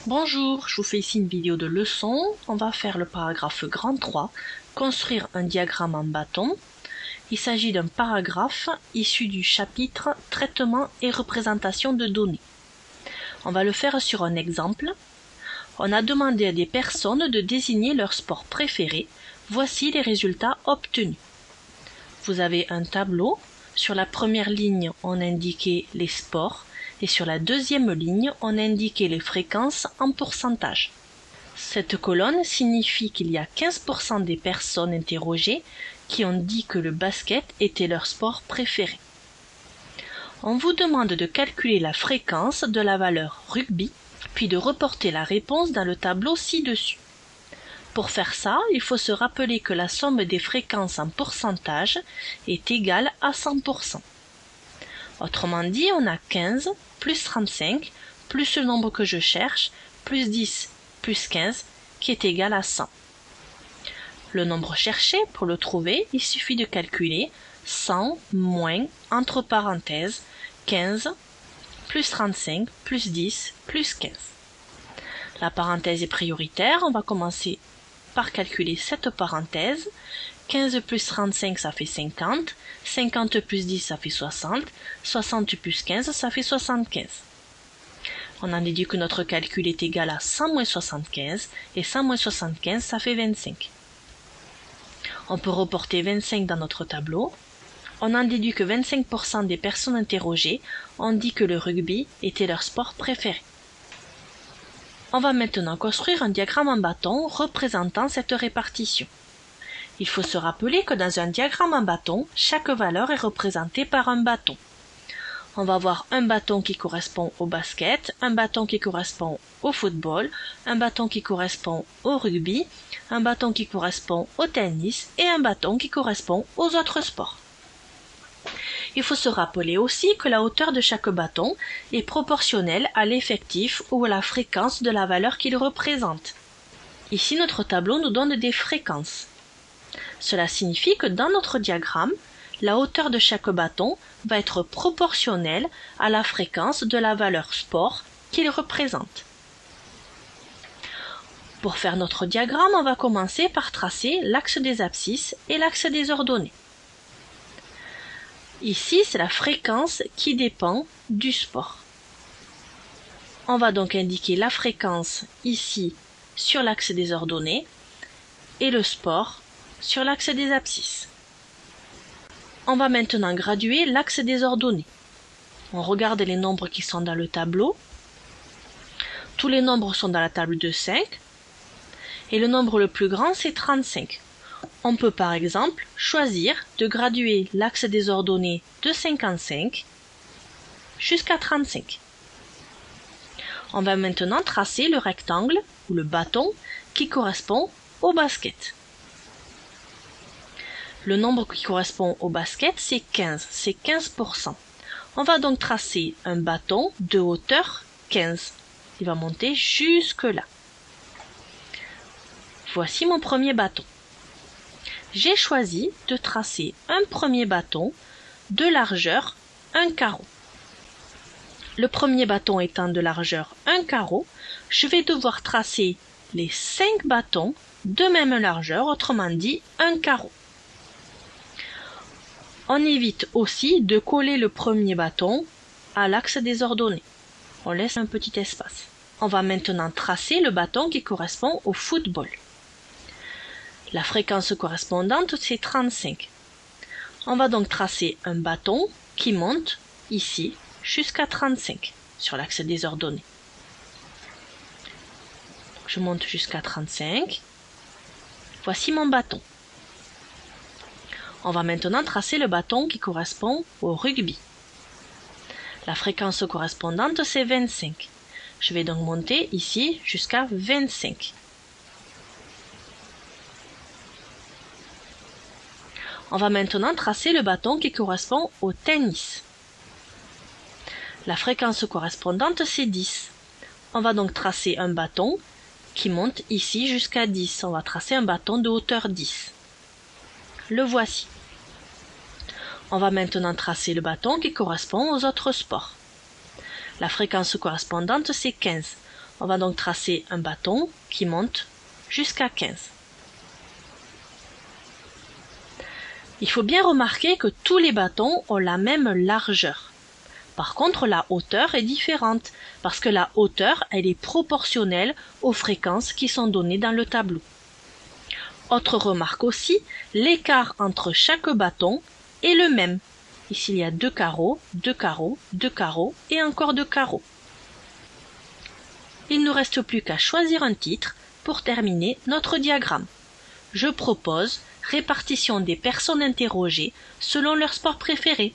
Bonjour, je vous fais ici une vidéo de leçon. On va faire le paragraphe grand 3, construire un diagramme en bâton. Il s'agit d'un paragraphe issu du chapitre Traitement et représentation de données. On va le faire sur un exemple. On a demandé à des personnes de désigner leur sport préféré. Voici les résultats obtenus. Vous avez un tableau. Sur la première ligne, on indiquait les sports. Et sur la deuxième ligne, on indiquait les fréquences en pourcentage. Cette colonne signifie qu'il y a 15% des personnes interrogées qui ont dit que le basket était leur sport préféré. On vous demande de calculer la fréquence de la valeur rugby, puis de reporter la réponse dans le tableau ci-dessus. Pour faire ça, il faut se rappeler que la somme des fréquences en pourcentage est égale à 100%. Autrement dit, on a 15 plus 35 plus le nombre que je cherche plus 10 plus 15 qui est égal à 100. Le nombre cherché, pour le trouver, il suffit de calculer 100 moins, entre parenthèses, 15 plus 35 plus 10 plus 15. La parenthèse est prioritaire, on va commencer par calculer cette parenthèse. 15 plus 35, ça fait 50. 50 plus 10, ça fait 60. 60 plus 15, ça fait 75. On en déduit que notre calcul est égal à 100 moins 75. Et 100 moins 75, ça fait 25. On peut reporter 25 dans notre tableau. On en déduit que 25% des personnes interrogées ont dit que le rugby était leur sport préféré. On va maintenant construire un diagramme en bâton représentant cette répartition. Il faut se rappeler que dans un diagramme en bâton, chaque valeur est représentée par un bâton. On va avoir un bâton qui correspond au basket, un bâton qui correspond au football, un bâton qui correspond au rugby, un bâton qui correspond au tennis et un bâton qui correspond aux autres sports. Il faut se rappeler aussi que la hauteur de chaque bâton est proportionnelle à l'effectif ou à la fréquence de la valeur qu'il représente. Ici, notre tableau nous donne des fréquences. Cela signifie que dans notre diagramme, la hauteur de chaque bâton va être proportionnelle à la fréquence de la valeur sport qu'il représente. Pour faire notre diagramme, on va commencer par tracer l'axe des abscisses et l'axe des ordonnées. Ici, c'est la fréquence qui dépend du sport. On va donc indiquer la fréquence ici sur l'axe des ordonnées et le sport sur l'axe des abscisses. On va maintenant graduer l'axe des ordonnées. On regarde les nombres qui sont dans le tableau. Tous les nombres sont dans la table de 5. Et le nombre le plus grand, c'est 35. On peut par exemple choisir de graduer l'axe des ordonnées de 55 jusqu'à 35. On va maintenant tracer le rectangle ou le bâton qui correspond au basket. Le nombre qui correspond au basket, c'est 15, c'est 15%. On va donc tracer un bâton de hauteur 15. Il va monter jusque là. Voici mon premier bâton. J'ai choisi de tracer un premier bâton de largeur 1 carreau. Le premier bâton étant de largeur 1 carreau, je vais devoir tracer les 5 bâtons de même largeur, autrement dit 1 carreau. On évite aussi de coller le premier bâton à l'axe des ordonnées. On laisse un petit espace. On va maintenant tracer le bâton qui correspond au football. La fréquence correspondante, c'est 35. On va donc tracer un bâton qui monte ici jusqu'à 35 sur l'axe des ordonnées. Je monte jusqu'à 35. Voici mon bâton. On va maintenant tracer le bâton qui correspond au rugby. La fréquence correspondante, c'est 25. Je vais donc monter ici jusqu'à 25. On va maintenant tracer le bâton qui correspond au tennis. La fréquence correspondante, c'est 10. On va donc tracer un bâton qui monte ici jusqu'à 10. On va tracer un bâton de hauteur 10. Le voici. On va maintenant tracer le bâton qui correspond aux autres sports. La fréquence correspondante, c'est 15. On va donc tracer un bâton qui monte jusqu'à 15. Il faut bien remarquer que tous les bâtons ont la même largeur. Par contre, la hauteur est différente parce que la hauteur, elle est proportionnelle aux fréquences qui sont données dans le tableau. Autre remarque aussi, l'écart entre chaque bâton est le même. Ici, il y a 2 carreaux, 2 carreaux, 2 carreaux et encore 2 carreaux. Il ne nous reste plus qu'à choisir un titre pour terminer notre diagramme. Je propose répartition des personnes interrogées selon leur sport préféré.